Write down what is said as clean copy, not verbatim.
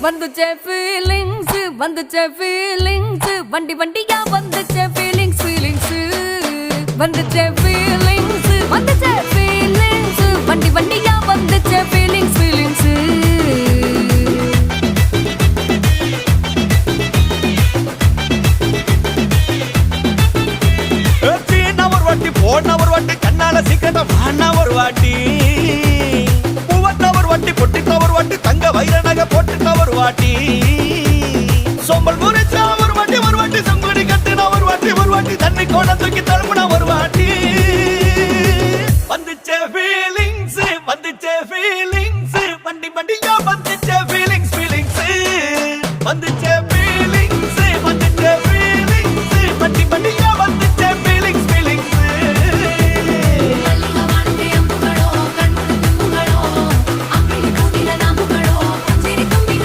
வந்துச்சே feelings வந்துச்சே feelings வண்டி வண்டியா வந்துச்சே feelings feelings வந்துச்சே feelings வந்துச்சே feelings வண்டி வண்டியா வந்துச்சே ஃபீலிங்ஸ் ஃபீலிங்ஸ் போன ஒரு வாட்டி கண்ணால சீக்கிரத்தை வாண்ணா ஒரு வாட்டி பூவட்ட ஒரு வாட்டி பொட்டிட்ட ஒரு வாட்டி தங்க வைர நகை போட்டுட்ட ஒரு வாட்டி சோம்பல் முறைச்சா ஒரு வாட்டி சங்குடி கட்டுனா ஒரு வாட்டி தண்ணி கோண தூக்கி தழுமுனா ஒரு வாட்டி வந்துச்சே ஃபீலிங்ஸ் வந்துச்சே ஃபீலிங்ஸ்